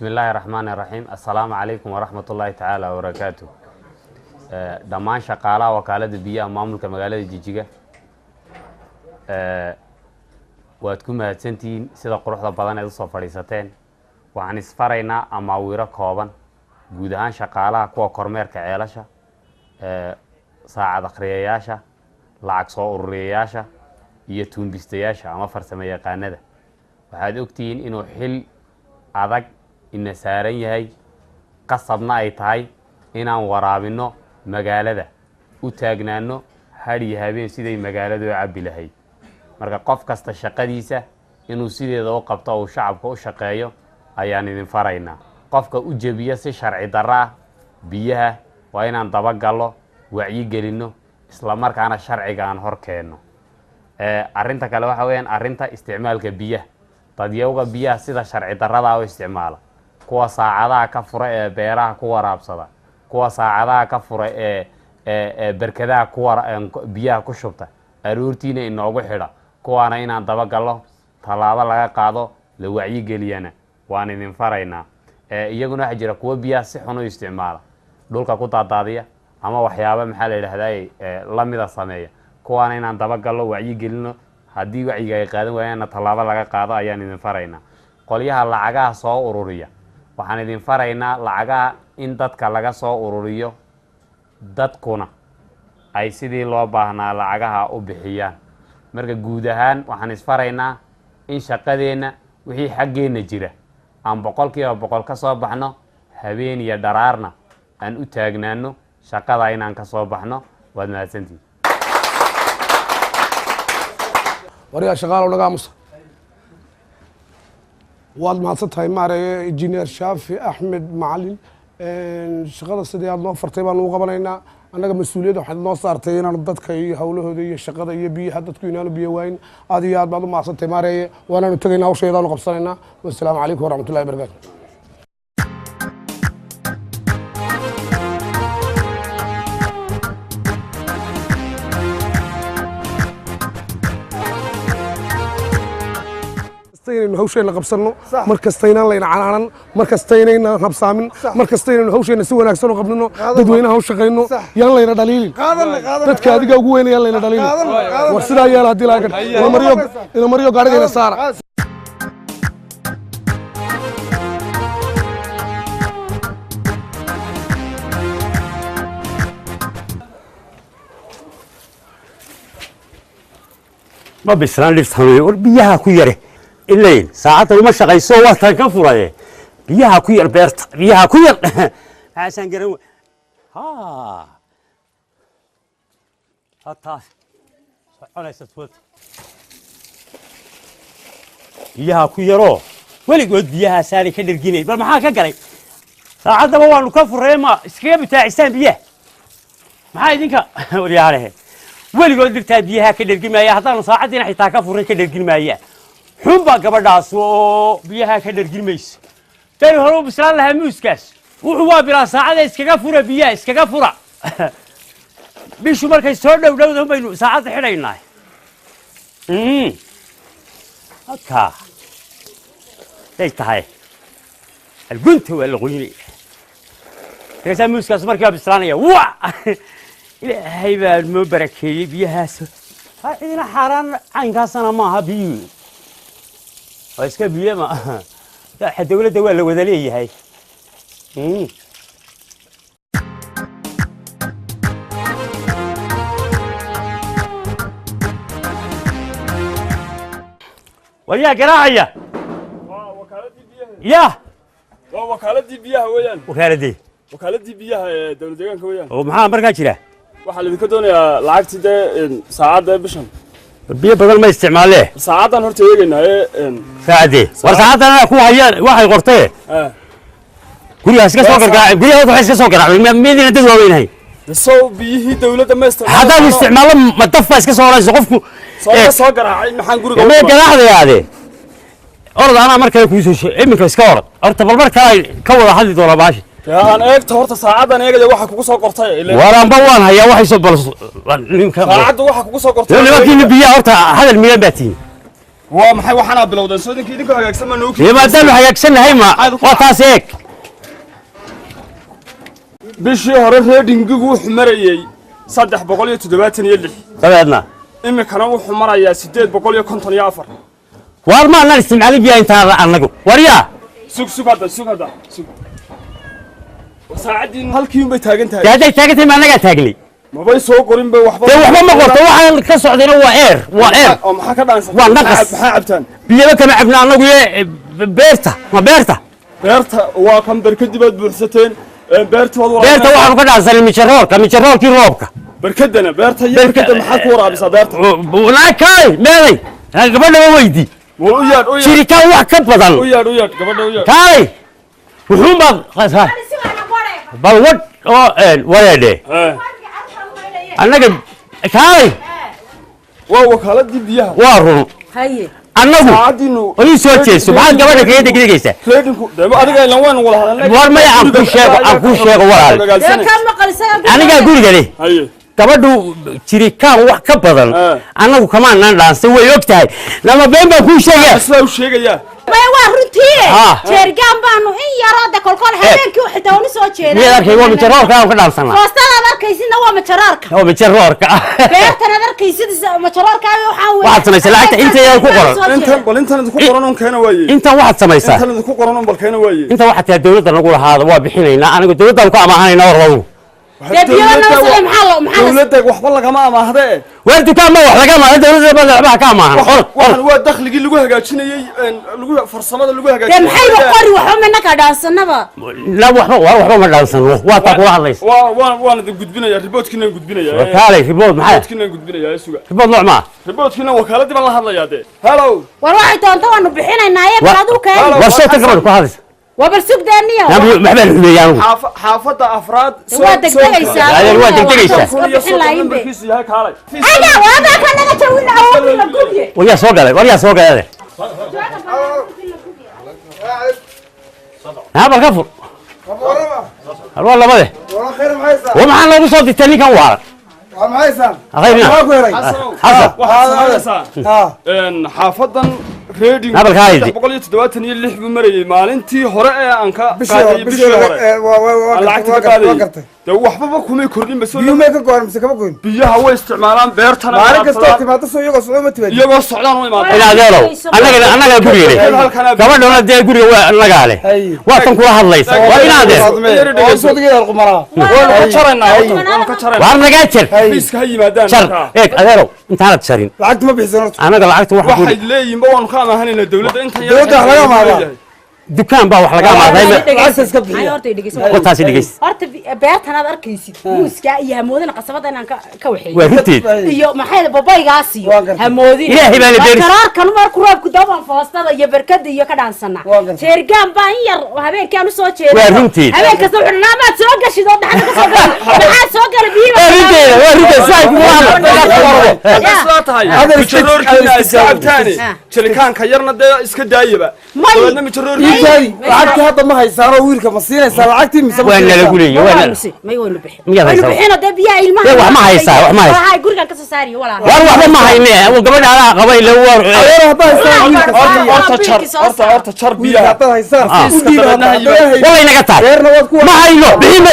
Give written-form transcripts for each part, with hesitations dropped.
بسم الله الرحمن الرحيم السلام عليكم ورحمة الله تعالى وبركاته دمان شقالة وكالة بيئة ماملكة مقالة جيجيغا واتكون مهتنتين سيدا قروح بدان ايدو صفريستين وعن اسفرينا اماويرا كوبان guudahaan shaqaalaha kuwa kormeerka ceelasha saacad akhriyayaasha lacag soo ururiyayaasha iyo tuumbistayaasha ama farsamo yaqaanada waxaad ogtiin inuu xil adag in saaran yahay qasabna ay tahay inaan waraabino magaalada u taagnaano hadi habeen siday magaaladu u cabi lahayd marka qof kasta shaqadiisa inuu sideeda u qabto oo shacabka u shaqeeyo ayaan idin faraynaa qofka u jabiya si sharci darra biyaha waa inaan daba galo wacyi gelino isla markaana sharciga aan hor keeno arinta kale waxa weeyaan arinta isticmaalka biyaha dadiyowga biyaha sida sharci darrada oo isticmaala kuwa saacadaha ka fura ee beeraha ku waraabsada kuwa saacadaha ka fura ee barkadaha ku biyaha ku shubta aroortiina inoogu xidha kuwaana inaan daba galo talaabo laga qaado la wacyi geliyana waan idin faraynaa iyaguna waxa jira kuwa biyaha si xun u isticmaala dhulka ku daadaadiya ama waxyaabo maxaa la yiraahdaa la mid ah sameeya kuwaana inaan daba galo wacyi gelino hadii wacyiga ay qaadan waayaan talaabo laga qaado ayaan idin faraynaa qoliyaha lacagaha soo ururiya waxaan idin faraynaa lacagaha in dadka laga soo ururiyo dadkuna ay sidii loo baahnaa lacagaha u bixiyaan marka guud ahaan waxaan isfaraynaa in shaqadeena wixii xaggeena jira aan boqolkiiba ka soo baxno habeen iyo dharaarna aan u taagnaano shaqada inaan ka soo baxno waad mahadsantiin wariya shaqaalo naga musa waad mahadsantahay maarey engineer Shaafi Axmed Macalin shaqada sidii aad noo fartay baan ugu qabanaynaa annaga mas'uuliyad waxaad noo saartay inaan dadka iyo hawlahooda iyo shaqada iyo biyaha dadku inaanu biyo wayn aad iyo aad baad u mahadsantahay maarey waanaanu tagaynaa hawsheedaanu qabsanaynaa wassalaamu calaykum waraxmatullaahi wabarakaatuh إنه هوشين قبصنو مركزتينا لين عنان مركزتينا هبسامين مركزتينا هوشين سوى نكسرو قبلنا ددوينا هوش قينو يلا لنا دليل تتكادي جوين يلا لنا دليل ورسلا يلا هدي لاجر إلى مريو قارجين السارة ما بيسران لفتحوني والبيها كويره الليل ساعات ما شقيسو وقت كفره بيها كوير بيرت بيها كوير عشان قرو ها حتى على ستفوت بيها كويرو ولي قد بيها ساري كدرجيني بل ما كقري ساعات ما وانو كفره ما اسكيب بتاع انسان بيه ما يدينك وري عليه ولي قد درتا بيها كدرجيمايا حتى ساعتين حتى كفره كدرجيمايا حبا gabadhaas oo biyaha ka dhargilmays tan hore u bislaan lahaa muuskaas wuxuu waa bilaa saacada iskaga fura biyaha iskaga fura bishu markay soo dhowdhowdo baynu saacada xidhaynaa haka ay tahay algunta wala qoyni reesa muuskaas markay bislaanaya waa ilaahay baa ma barakeeyay biyahaas ha idina xaraan caynkaasana ma aha biyo واسكا بيه ما حتى ولده ولا ودليه هاي ويا قراعيه وكالة بيها يا وكالة بيها ويان وكالة بيها دولة deegaanka ويان ومحا marka jira waxa la idinka doonayaa lacagtii saacada bishan biyo badan ma isticmaalee saacadan horta eegaynaa saacadii war saacadan ku hayaan waxay qortay gurigaas ka soo gargaacay guriga waxa iska soo gargaacay meedina dad waaweynahay soo biyihii dawladda ma isticmaalo haddaan isticmaalo ma dafba iska soo raayso qofku soo garaacay maxaan guriga ma garaacdayaade orad ana markaa ku soo iminka iska orad horta bal markaa ka wada hadli doona baashi aan eegto horta saacadan eegaya waxa kugu soo qortay waraanba waan hayaa waxay soo bal saacadu waxa kugu soo qortay laakiin biyo horta hadal miyan baatiin ومحي وحنا بلودن سودين كيدين كو هاجسن ما نوكي ما دام هاجسن هي ما وتاسيك bishii hore reedingigu wuxuu marayay 376 tabeedna imikana wuxuu marayaa 854 war ma anna isticmaali biya inta anagu wariya sugada saacadii halkii bay taagan tahay yaday taagantay ma anaga taagli ma bay soo qorin bay waxba ma qorto waxa ka socdayna waa eer oo maxaa ka dhaansan waa naqas maxaa cabtaan biyo kama cabna anagu beerta beerta waa kan barkadibaad buuxsateen beerta waxaan ka dhaansan mijaroolkii roobka barkadana beerta iyo barkada maxaa ku waraabisa beerta walaakay meeday gabadha weydi shirikaan wax ka badan u yaad gabadha u yaad kay wuxuu ma qasa bal wad oo wareede annaga kay waa wakaaladii biyaha waa run haye annagu ay soo jeeso maxaa gabadha kaga degdegaysa reedinku daba adiga ilan waan wala hadalnay war ma aan ku sheego walaal aniga guriga leh haye gabadhu jirikaan wax ka badan annagu kamaanaan dhaansan way og tahay lama been baan kuu sheegaya isla u sheegaya may waa runtii jeergaan baanu in yarada kolkol habeenkii xitaa uu soo jeeday miyay arkay waa mijaroorka aan ka dhaansanaa foostada arkaysidna waa mijaroorka beertana arkaysidna mijaroorka waxaad samaysaa lacagta inta ku qoran intan ku qoran on keena waaye intan waxaad samaysaa intan ku qoran on bal keena waaye inta waxaad tahay dawladda nagu lahaada waa bixinaynaa aniga dawladdan ku amaahanayna warwadu dawladda waxba lagama amaahde waa dukaan ma wax laga amaahan dawladda waxba ka amaahan waxan waa dakhligii lagu hagaajinayay lagu farsamada lagu hagaajinayay maxay qori waxba ma naga dhaansanaba la waxba ma dhaansano waa ta kula hadlaysa waan idin gudbinayaa riboodkiina gudbinayaa wakaalay ribood maxay riboodkiina gudbinayaa suga ribood nooc ma riboodkiina wakaaladii baan la hadlayaa de hello war waxay doonto waanu bixinaynaa ee baadu keen war soo tagad ku hadlaysa وبرسوقدانية ما بين حميان حافظة أفراد وادك دقيسة وادك دقيسة أنا وهذا كان أنا تقول عوامي لقولي ويا سوق هذا هذا الكفر والله ما ده ومعنا لو صوت التاني كان وارد حافظا ريدينج بقول يتدواتني اللي حب مريي مالنتي هره aan ka qaaday bishii hore lacagta ka qaaday waxba kuma kordhin bas biyo ma ka go'an mise kama go'in biyaha way isticmaalaan beertana maalin kasta timaado soo iyagoo socdaan way imaadaan ila adeerow anaga guriga gabadhana dee guriga waa anaga leh waa tan kula hadlaysa waa ina adeer soo digay qumara waan ka jarayna waa naga jar fiiska ha yimaadaan eeg adeerow intaanad jarin lacagta ma bixisan anaga lacagta waxay leeyihiin ba waan ka amahanayna dawladda inta laga maada dukaan baa wax laga maaday lacagta iska bixiya wataas dhigays horta beertan aad arkaysid muuska iyo hamoodina qasabada inaan ka waxay waa runteed iyo maxay babaygaas iyo hamoodina ilaahay baa la beeris qararkan markuu roobku daaban foostada iyo barkada iyo ka dhaansana jeergaan baa in yar habeenkii aan soo jeedo waa runteed habeenka soo xirnaama soo gashido dhaxda ka soo gal maxaa soo gal biyo waa runteed saay ku jirkaanka yarna dee iska daayaba wadna mijaroor lacagta hadda ma haysaano wiilka ma siinaysaa lacagtii mise waa nala guleeyo waa may waynu bixin miyaa haysaa bixino dee biyaa ilmaha wax ma haysaa waxa gurigan ka soo saariyo walaa war waxba ma hayne gabadha ala qabay la war hadda haysaa horta jar biyaha hadda haysaa waa inaga tahay ma hayno bixin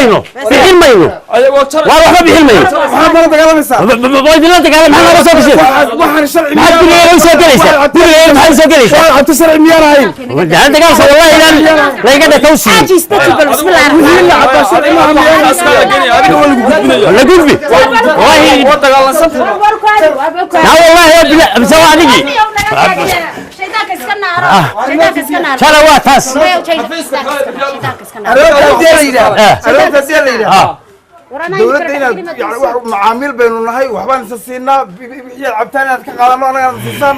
mayno ayagoo jar waa waxba bixin mayno maxaad nala dagaalamaysaa waa idinla dagaalam maxaa naga soo gashay waxaan sharci maxaad gurigeeda soo gelaysaa gurigeeda maxaad soo gelaysaa cabdi sharci miyaan ahayn waxaan dagaalsa wallahi ilaan layga dhakawsi حاجة استتي بسم الله الرحمن الرحيم لا قلبي لا والله يا ابن مسوى عليك شيطانك اسكنها ترى واتاس dawladda inaad yani wax macaamiil baynu nahay waxbaan isa siinaa wixii cabtaan inaad ka qaadano anaga siisaan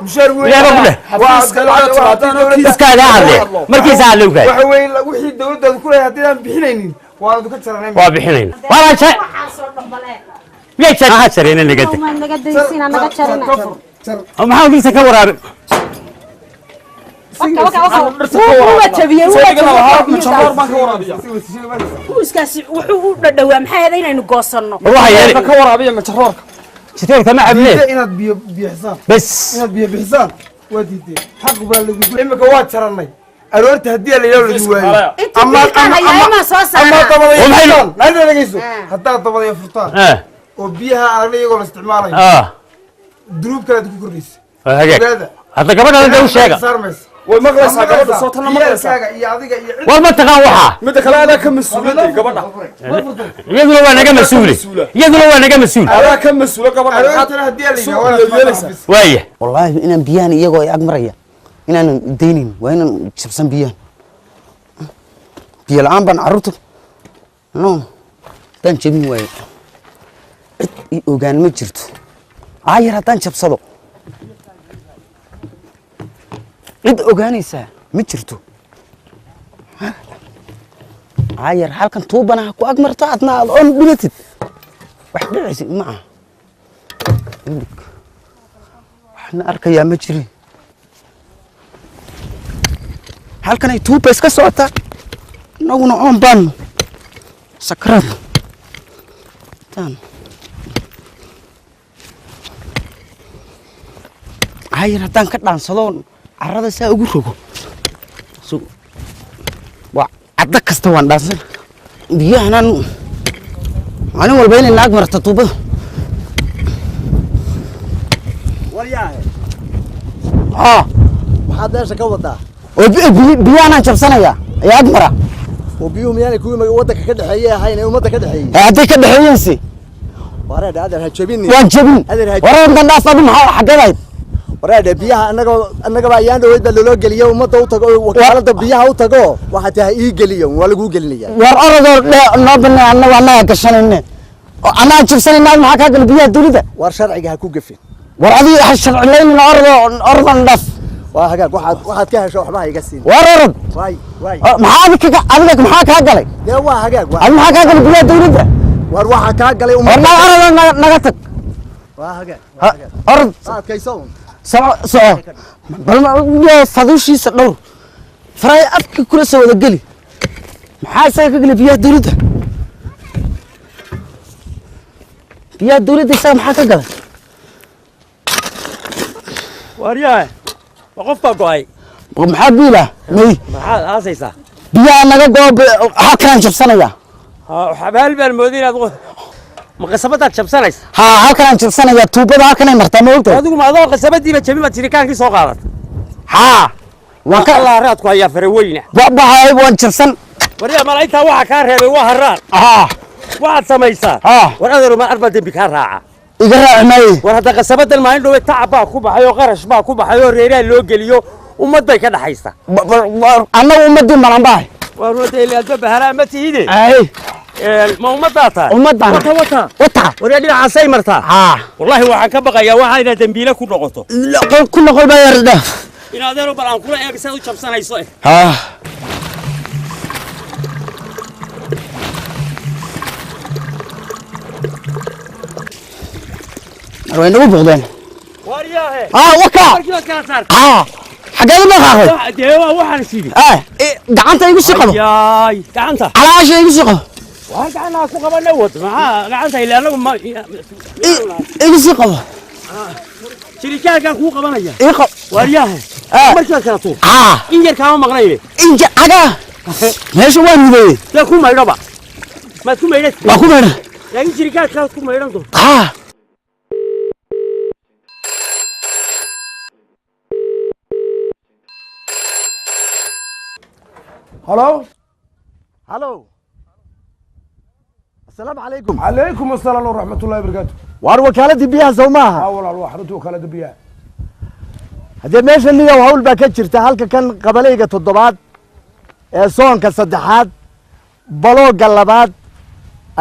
mushaar markiisa hadle waxa weeye wixii dawladdaadu ku leeyahay haddii aan bixinaynin waanu ka jaranay waa bixinayna waa jay miya jaraha jarina nagada maxaa dhisa ka waraabin muuskaasi wuxuu u dhadhawaa maxay ahayd inaynu goosanno waxa yeelay ka waraabiya majaroorka شتيرك ما عبليه inaad biyo bixisaan بس inaad biyo bixisaan waa diideen xaq baa lagu imika waa jaranay aroorta haddii la yiraahdo lagu waayo ama soo saara dabadayaan nada dhageyso hadaa dabadaya furtaan oo biyaha aan iyagoo la isticmaalayo duruub kale ku kordhaysa هذا قبل هذا وش هذا way maqlaysaa gabadha soo tan maqlaysaa iyo adiga iyo والله تقان وحا mid kale ana ka mas'uuliyad gabadha يقولوا وانا كم مسؤول يقولوا وانا كم مسؤول ana ka mas'uul gabadha aroorta haddii la yiraahdo وايه والله inaan biyahan iyagoo ay agmaraya inaan deynin waa inaan jabsan biyahan biyo la'aan baan carruurta no dan jabin waaye cid i ogaan ma jirto aayar haddaan jabsado cid ogaanaysaa ma jirto aayar halkan tuubanaha ku agmarta adna aad oon dhimatid wax dhicaysid ma aha waxna arkayaa ma jirin halkan ay tuuba iska socotaa inaguna oon baanu sakraad aayar haddaan ka dhaansado carrada saa ugu rogo waa cadda kasta waan dhaansan biyahanaan maalin walba inay naag marta tuubada waryaahe haa maxaad meesha ka wadaa oo biyahanaan jabsanaya ayaa ag mara oo biyuhu miyaanay kuwii waddanka ka dhexeeyey ahayn ee ummadda ka dhexeeyey hadday ka dhexeeyense wareedha adeer ha jabin waan jabin wareerkan dhaaf adu maxaa xageedayd wareedha biyaha annagaba ayaan dhaweyd baa loloo geliyo ummadda u tago wakaalada biyaha u tago waxaa tahay ii geliyo waa laguu gelinaya war orodoo noo banay annaga gashanayne annaga jabsanayna maxaa kaa gala biyaha dawladda war sharciga ha ku gafin war adiga ha sharcilaynina orodan dhaf waa hagaag waxaad ka hesho waxba ha iga siin war orod waay maxaa adiga maxaa kaa galay dee waa hagaag adi maxaa kaa galay biyaha dawladda war waxaa kaa galay war orodoo naga tag waa hagaag orod adkayso soco bal faduushiisa dhowr faray afka kula soo wada geli maxaa isaga ka geli biyaha dawladda biyaha dawladda isaga maxaa ka galay وارياه وقف بقاي maxaa biila may maxaad aasaysaa biyaha naga goob halkaan jabsanaya xabaal baan moodin aad ma qasabadaad jabsanays haa halkaan jabsanaya tuubada halkanay martaa ma ogtahay adigu ma adoo qasabadiiba jabin ma jirikaankii soo qaadat haa waan ka laaraad ku hayaa faraweyna baxay waan jabsan wariya malaynta waxa ka reebay waa haraan haa waxaad samaysaa war adeeru ma arba dambi ka raaca iga raacmay war hadda qasabadan maalin dhowe tacab baa ku baxay oo qarash baa ku baxay oo reeraa loo geliyo ummad bay ka dhaxaysa annagu ummadii maran bahay war wada ilaalba bahala ma tiide ay ma ummadaa tahay ummadan wata wariya dhinacaasay martaa haa wallahi waxaan ka baqayaa waxa inaad dambiile ku noqoto ku noqol baa yardha in adeero bal aan kula eeg saad u jabsanayso haa way nagu boqdeen wariyaahe waka markii kala saar xageed ma qaaqay deewa waxaan siidi gacanta igu sii qabo yaay gacanta calaasha igu sii qabo waa gacanta ku qabana wad maxaa gacanta ilaa anagu ma igu sii qabo shirikaaga ku qabanaya iqo wariyaahe markii kala tuur in yar kaama maqnayne inja aga meesha waa mideeyay yaa ku maydhaba ma ku maydhay waa ku maydhay laakiin shirikaaga ku maydhan doon halo السلام عليكم عليكم السلام ورحمة الله وبركاته waar wakaaladii biyaha soo maaha walaal waa xarunta wakaalada biyaha haddee meesha niyow hawl baa ka jirta halka kan qabalayga toddobaad ee soonka saddexaad balooga labaad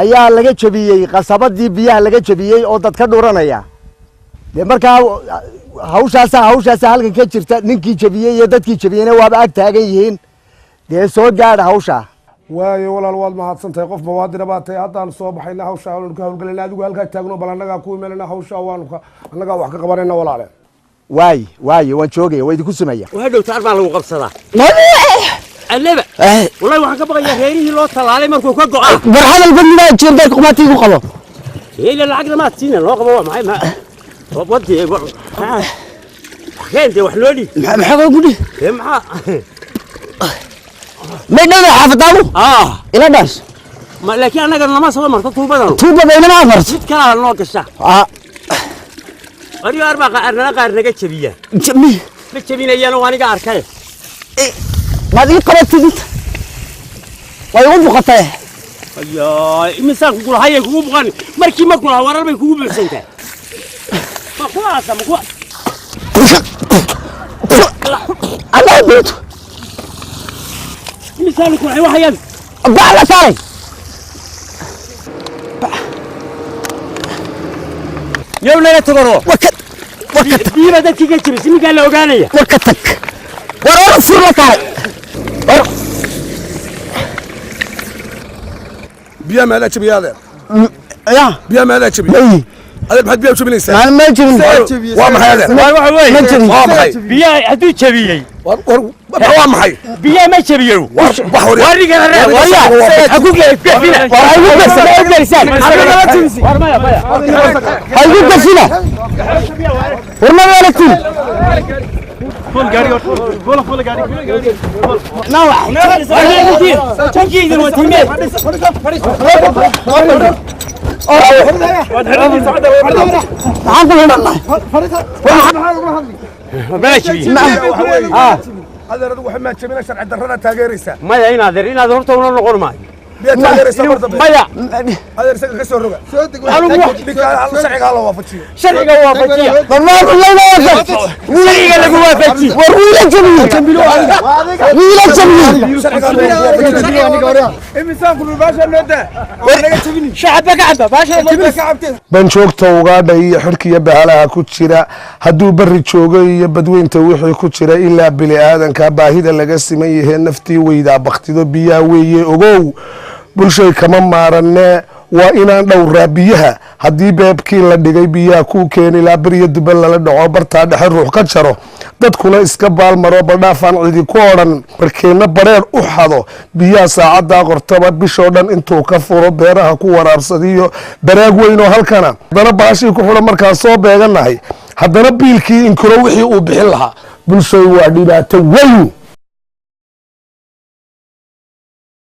ayaa laga jebiyey qasabadii biyaha laga jebiyey oo dad ka dhuranaya dee markaa hawshaasa halkan ka jirta ninkii jebiyey iyo dadkii jebiyeyna waaba ag taagan yihiin dee soo gaadha hawshaa waayo walaal waad mahadsantahay qof bawaadina baa tahay haddaan soo baxayna hawsha waanu ka hawlgalayna adigu halkaa taagno bal annagaa ku imanayna hawsha waanu annagaa wax ka qabanayna walaale waaye waan joogaya waa idinku sumaya waa dhowta arbaa lagu qabsadaa annaba wallahi waxaan ka baqayaa reerihii loo talaalay markuu ka go'aa war hadal badnida jeerbeed qumaatigu qabo إيه العقل ما تسينا الواقع معي ما ودي حكيت وحلولي maxaa ka gudhi إيه معاه maydhada xaafadaadu ila dhaas laakiin annaga nama soo marto tuubadanu tuuba baynama marto mid kala noo gasha ariyo arba qaar naga jabiya jami ma jabinayaan oo aniga arkay maad ii qabatid way u buqatay ayaa imisaan ku lahayn kugu buqan markii ma kula warar bay kugu buuxsantay ma ku aasa ma ku Allah beeto imisaan ku lahayn waxyaan baa la saaray yow naga tagaro wakad biiba dadkii ka jabis imiga la ogaanaya wakatak war fur la kaalay war biya ma la jabiyaade ya biya ma la jabiy bay هذا بحد بيا وشو أنا ما جبن وام هذا ما جبن وام هاي بيا هدو جبيي وام هاي بيا ما جبيو وريك انا ويا اقول لك فينا هاي بس ما يرسل هاي بس فينا ورما ولا تين فول قاري فول قاري نوع تنجي دلوقتي هذا رد وحنا تشمينا شرع درنا تاجريسا ما يا إنادر هرتو ولا نقول معي بيا تاجريسا برضه ما يا هذا رسالة كسر رجع شرع على وافقتي شرع وافقتي والله وافق شرع وافقتي ورويلا جميل ورويلا جميل إنسان كل باشا نده شعبك عبا باشا ban joogta ugaadha iyo xirkiya bahalaha ku jira hadduu bari joogo iyo badweynta wixii ku jira ilaa bini aadanka baahida laga siman yahay naftii weydaa baktido biyaha weeye ogow bulshay kama maaranee waa inaan dhowraa biyaha haddii beebkii la dhigay biyaha kuu keeni laa beriyo duban lala dhaco bartaa dhexe ruux ka jaro dadkuna iska baalmaro baldhaafaan cidi ku odhan markeenna bareer u xado biyaha saacaddaa qortaba bishoo dhan intuu ka furo beeraha ku waraabsadiyo baraag weynoo halkana haddana baashii ku xidhan markaan soo beeganahay haddana biilkii inkiro wixii uu bixin lahaa bulshay waa dhibaato weyn